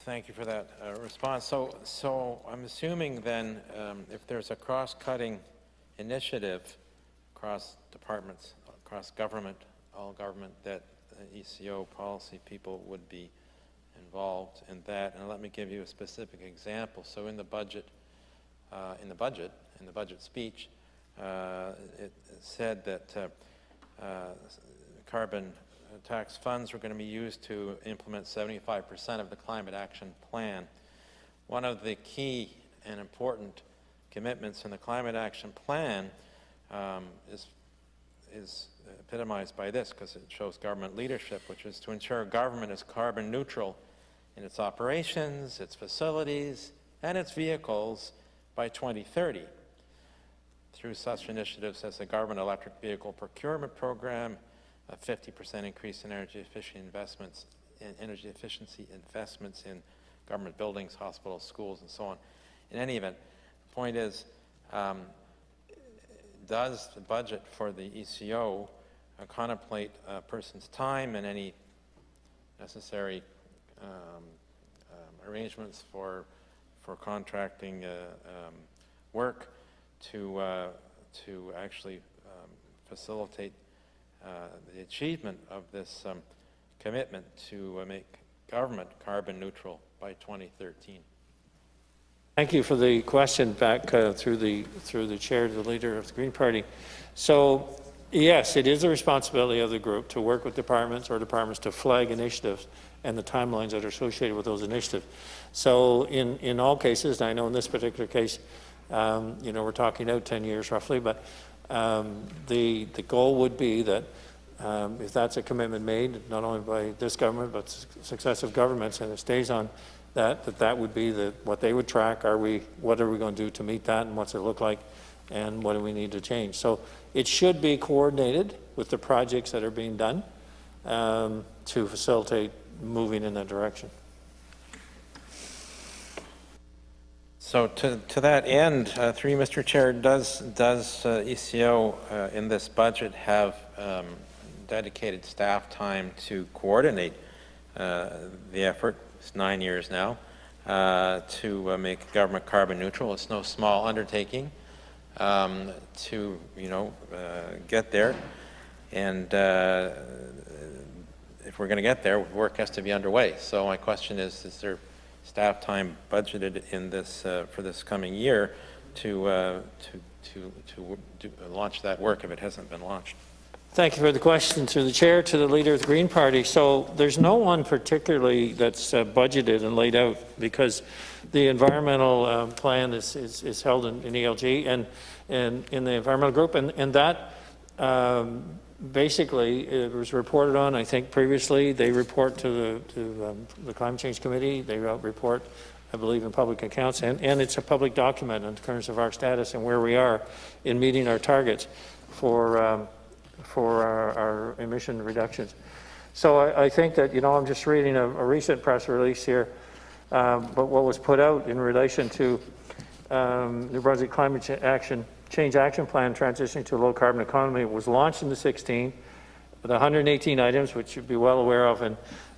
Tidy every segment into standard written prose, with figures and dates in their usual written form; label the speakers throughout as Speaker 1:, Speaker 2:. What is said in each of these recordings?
Speaker 1: Thank you for that response. So I'm assuming then, if there's a cross-cutting initiative across departments, across government, all government, that ECO policy people would be involved in that. And let me give you a specific example. So in the budget speech, it said that carbon tax funds were going to be used to implement 75% of the climate action plan. One of the key and important commitments in the climate action plan is epitomized by this, because it shows government leadership, which is to ensure government is carbon neutral in its operations, its facilities, and its vehicles by 2030 through such initiatives as the government electric vehicle procurement program, a 50% increase in energy efficiency investments in government buildings, hospitals, schools, and so on. In any event, the point is, does the budget for the ECO contemplate a person's time and any necessary arrangements for contracting work to actually facilitate the achievement of this commitment to make government carbon neutral by 2013?
Speaker 2: Thank you for the question back through the chair to the leader of the Green Party. So yes, it is the responsibility of the group to work with departments to flag initiatives and the timelines that are associated with those initiatives. So in all cases, and I know in this particular case, we're talking out 10 years roughly, but the goal would be that if that's a commitment made, not only by this government, but successive governments, and it stays on that would be what they would track. What are we going to do to meet that, and what's it look like, and what do we need to change? So it should be coordinated with the projects that are being done to facilitate moving in that direction.
Speaker 1: So to that end, through you, Mr. Chair, does ECO in this budget have dedicated staff time to coordinate the effort? It's 9 years now to make government carbon neutral. It's no small undertaking to get there, and if we're going to get there, work has to be underway. So my question is there staff time budgeted in this for this coming year to launch that work if it hasn't been launched?
Speaker 2: Thank you for the question. Through the chair to the leader of the Green Party. So there's no one particularly that's budgeted and laid out, because the environmental plan is held in ELG and in the environmental group, and that basically it was reported on. I think previously they report to the Climate Change Committee. They report, I believe, in public accounts, and it's a public document in terms of our status and where we are in meeting our targets for our emission reductions. So I think that, I'm just reading a recent press release here, but what was put out in relation to New Brunswick Climate Change Action Plan transitioning to a low carbon economy was launched in the 16 with 118 items, which you'd be well aware of,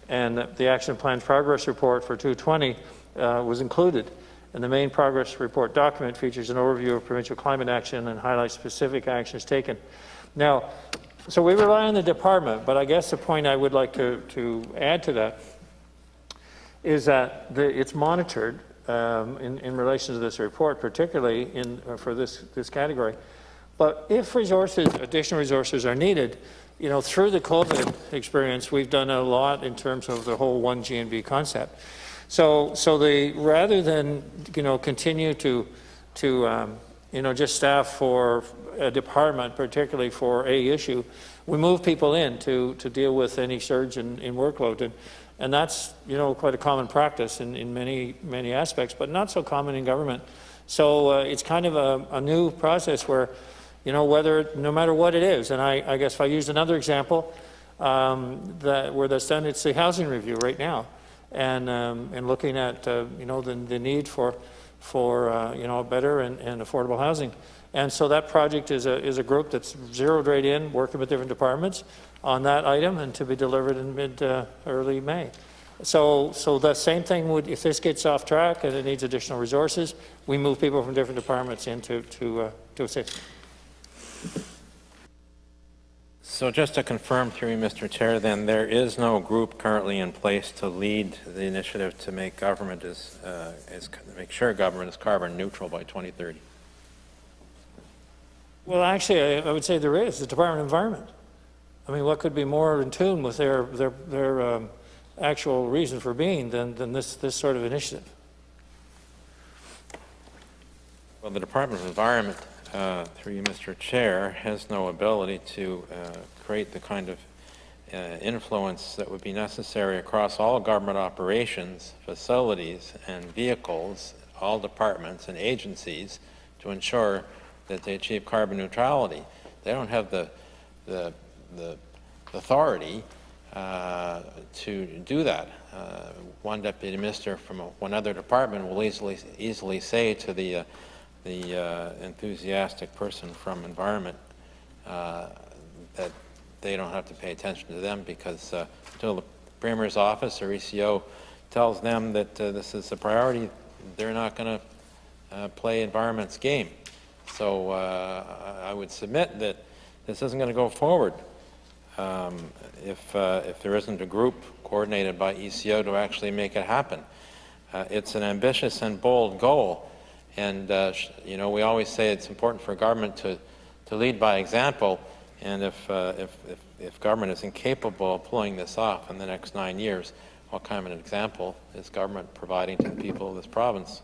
Speaker 2: and the action plan progress report for 2020 was included. And the main progress report document features an overview of provincial climate action and highlights specific actions taken. Now, so we rely on the department, but I guess the point I would like to add to that is that it's monitored in relation to this report, particularly for this category. But if additional resources are needed, through the COVID experience, we've done a lot in terms of the whole one GNB concept. So rather than continue to just staff for a department, particularly for a issue, we move people in to deal with any surge in workload, and that's quite a common practice in many aspects, but not so common in government. So it's kind of a new process where no matter what it is, and I guess if I use another example where that's done, it's the housing review right now, and looking at the need for better and affordable housing. And so that project is a group that's zeroed right in, working with different departments on that item, and to be delivered in early May. So the same thing would, if this gets off track and it needs additional resources, we move people from different departments in to assist.
Speaker 1: So just to confirm through you, Mr. Chair, then there is no group currently in place to lead the initiative to make government make sure government is carbon neutral by 2030.
Speaker 2: Well, actually, I would say there is, the Department of Environment. I mean, what could be more in tune with their actual reason for being than this sort of initiative?
Speaker 1: Well, the Department of Environment, through you, Mr. Chair, has no ability to create the kind of influence that would be necessary across all government operations, facilities, and vehicles, all departments and agencies to ensure that they achieve carbon neutrality. They don't have the authority to do that. One deputy minister from one other department will easily say to the enthusiastic person from environment that they don't have to pay attention to them because until the Premier's office or ECO tells them that this is a priority, they're not going to play environment's game. So I would submit that this isn't going to go forward if there isn't a group coordinated by ECO to actually make it happen. It's an ambitious and bold goal, and you know, we always say it's important for government to lead by example, and if government is incapable of pulling this off in the next 9 years, what kind of an example is government providing to the people of this province?